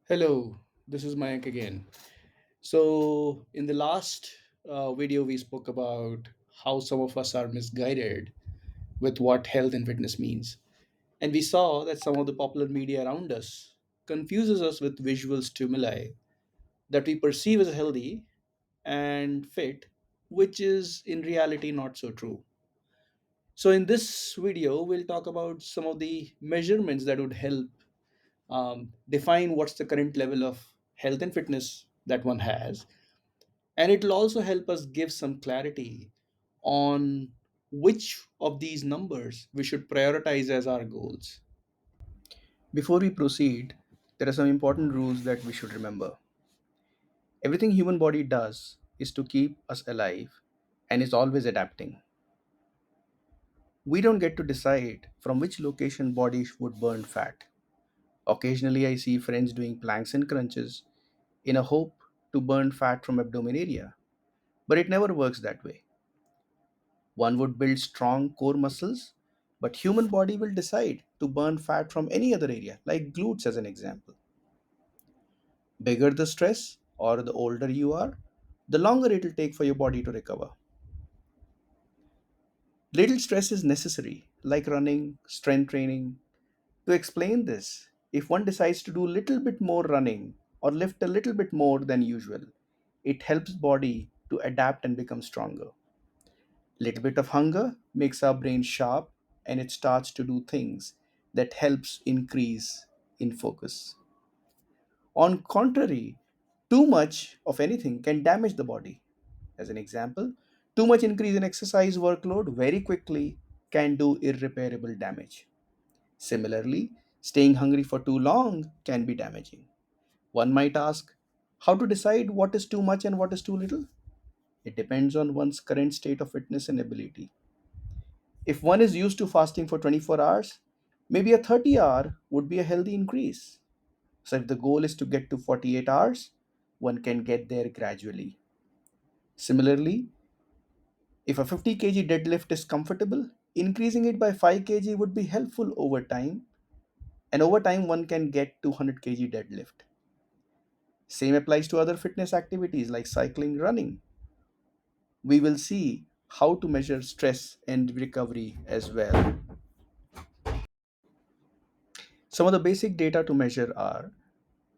Hello, this is Mayank again. So, in the last video, we spoke about how some of us are misguided with what health and fitness means. And we saw that some of the popular media around us confuses us with visual stimuli that we perceive as healthy and fit, which is in reality not so true. So, in this video, we'll talk about some of the measurements that would help define what's the current level of health and fitness that one has, and it'll also help us give some clarity on which of these numbers we should prioritize as our goals. Before we proceed, there are some important rules that we should remember. Everything human body does is to keep us alive and is always adapting. We don't get to decide from which location bodies would burn fat. Occasionally I see friends doing planks and crunches in a hope to burn fat from abdomen area, but it never works that way. One would build strong core muscles, but human body will decide to burn fat from any other area, like glutes as an example. Bigger the stress or the older you are, the longer it will take for your body to recover. Little stress is necessary, like running, strength training. To explain this, if one decides to do a little bit more running or lift a little bit more than usual, it helps body to adapt and become stronger. Little bit of hunger makes our brain sharp and it starts to do things that helps increase in focus. On contrary, too much of anything can damage the body. As an example, too much increase in exercise workload very quickly can do irreparable damage. Similarly, staying hungry for too long can be damaging. One might ask, how to decide what is too much and what is too little? It depends on one's current state of fitness and ability. If one is used to fasting for 24 hours, maybe a 30-hour would be a healthy increase. So, if the goal is to get to 48 hours, one can get there gradually. Similarly, if a 50 kg deadlift is comfortable, increasing it by 5 kg would be helpful over time, and over time, one can get to 100 kg deadlift. Same applies to other fitness activities like cycling, running. We will see how to measure stress and recovery as well. Some of the basic data to measure are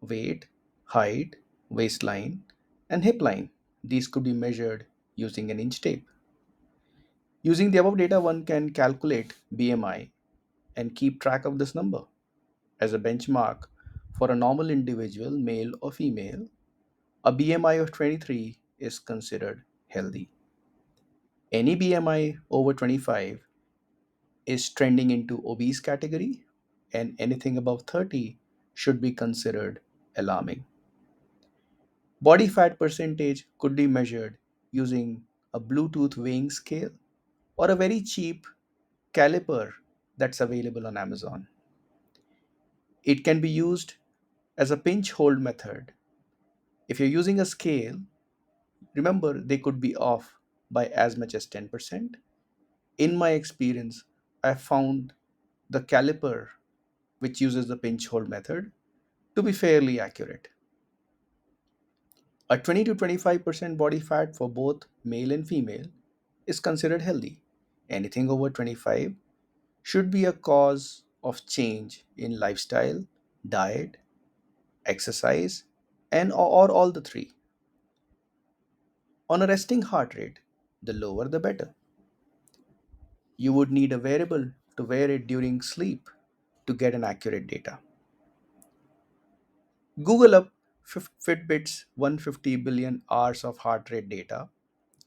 weight, height, waistline, and hip line. These could be measured using an inch tape. Using the above data, one can calculate BMI and keep track of this number. As a benchmark for a normal individual, male or female, a BMI of 23 is considered healthy. Any BMI over 25 is trending into obese category, and anything above 30 should be considered alarming. Body fat percentage could be measured using a Bluetooth weighing scale or a very cheap caliper that's available on Amazon. It can be used as a pinch hold method. If you're using a scale, remember they could be off by as much as 10%. In my experience, I found the caliper, which uses the pinch hold method, to be fairly accurate. A 20 to 25% body fat for both male and female is considered healthy. Anything over 25 should be a cause of change in lifestyle, diet, exercise, and or all the three. On a resting heart rate, the lower the better. You would need a wearable to wear it during sleep to get an accurate data. Google up Fitbit's 150 billion hours of heart rate data,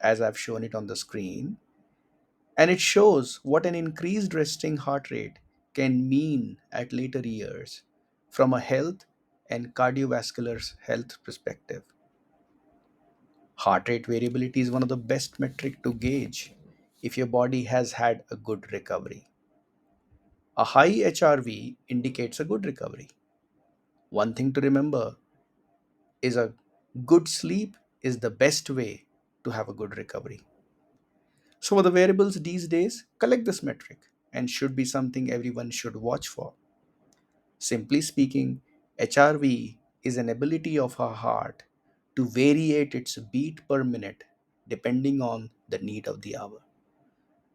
as I've shown it on the screen, and it shows what an increased resting heart rate can mean at later years from a health and cardiovascular health perspective. Heart rate variability is one of the best metric to gauge if your body has had a good recovery. A high HRV indicates a good recovery. One thing to remember is a good sleep is the best way to have a good recovery. So, for the variables these days, collect this metric and should be something everyone should watch for. Simply speaking, HRV is an ability of our heart to variate its beat per minute depending on the need of the hour.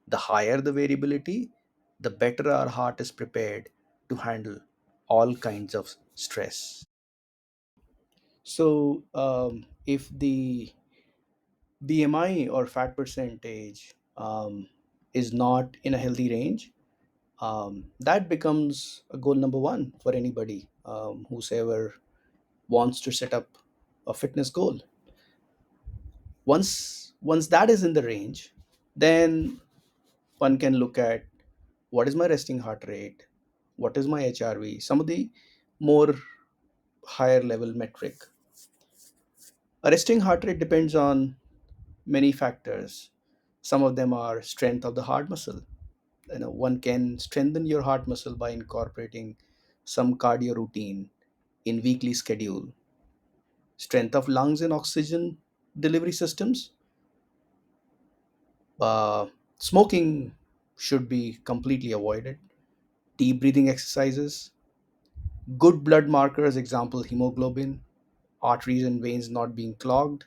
The higher the variability, the better our heart is prepared to handle all kinds of stress. So, if the BMI or fat percentage is not in a healthy range, that becomes a goal number one for anybody who's ever wants to set up a fitness goal. Once that is in the range, then one can look at what is my resting heart rate, what is my HRV, some of the more higher level metric. A resting heart rate depends on many factors. Some of them are strength of the heart muscle. One can strengthen your heart muscle by incorporating some cardio routine in weekly schedule. Strength of lungs and oxygen delivery systems. uh, Smoking should be completely avoided. Deep breathing exercises, good blood markers, example hemoglobin, arteries and veins not being clogged,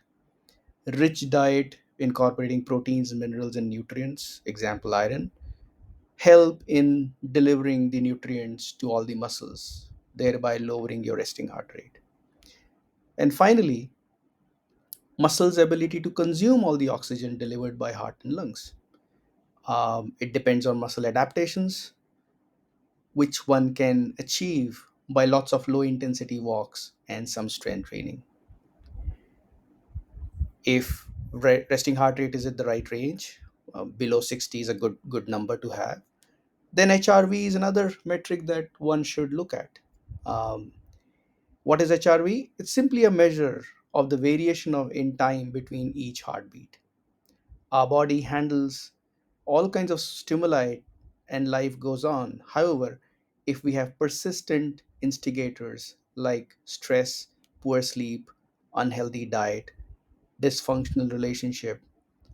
rich diet incorporating proteins, minerals, and nutrients, example iron, help in delivering the nutrients to all the muscles, thereby lowering your resting heart rate. And finally, muscles' ability to consume all the oxygen delivered by heart and lungs. It depends on muscle adaptations, which one can achieve by lots of low intensity walks and some strength training. If resting heart rate is at the right range, below 60 is a good number to have. Then HRV is another metric that one should look at. Um, what is HRV? It's simply a measure of the variation of in time between each heartbeat. Our body handles all kinds of stimuli and life goes on. However, if we have persistent instigators like stress, poor sleep, unhealthy diet, dysfunctional relationship,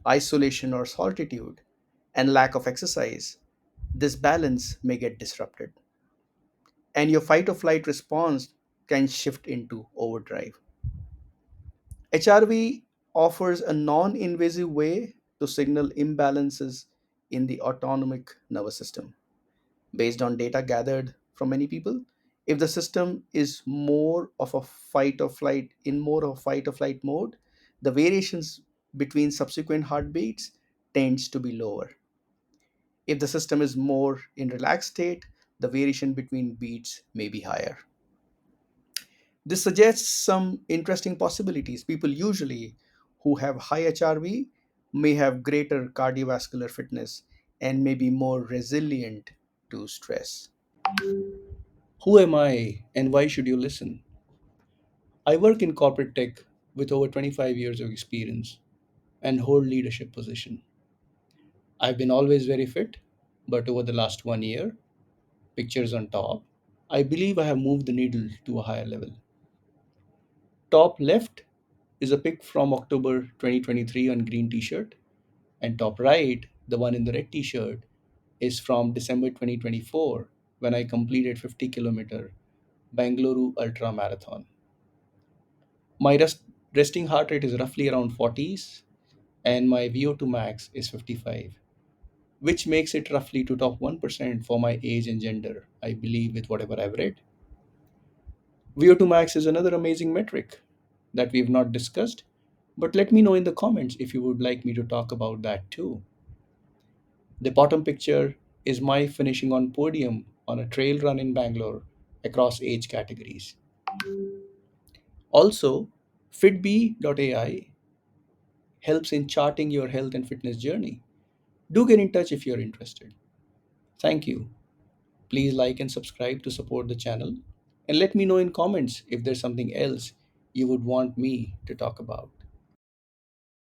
isolation or solitude, and lack of exercise, this balance may get disrupted. And your fight or flight response can shift into overdrive. HRV offers a non invasive way to signal imbalances in the autonomic nervous system. Based on data gathered from many people, if the system is more of fight or flight mode, the variations between subsequent heartbeats tends to be lower. If the system is more in relaxed state, the variation between beats may be higher. This suggests some interesting possibilities. People usually who have high HRV may have greater cardiovascular fitness and may be more resilient to stress. Who am I and why should you listen? I work in corporate tech with over 25 years of experience and hold leadership position. I've been always very fit, but over the last 1 year, pictures on top, I believe I have moved the needle to a higher level. Top left is a pic from October 2023 on green t-shirt, and top right, the one in the red t-shirt, is from December 2024 when I completed 50-kilometer Bangalore Ultra Marathon. My resting heart rate is roughly around 40s and my VO2 max is 55, which makes it roughly to top 1% for my age and gender, I believe, with whatever I've read. VO2 max is another amazing metric that we've not discussed, but let me know in the comments if you would like me to talk about that too. The bottom picture is my finishing on podium on a trail run in Bangalore across age categories. Also, fitbee.ai helps in charting your health and fitness journey. Do get in touch if you're interested. Thank you. Please like and subscribe to support the channel and let me know in comments if there's something else you would want me to talk about.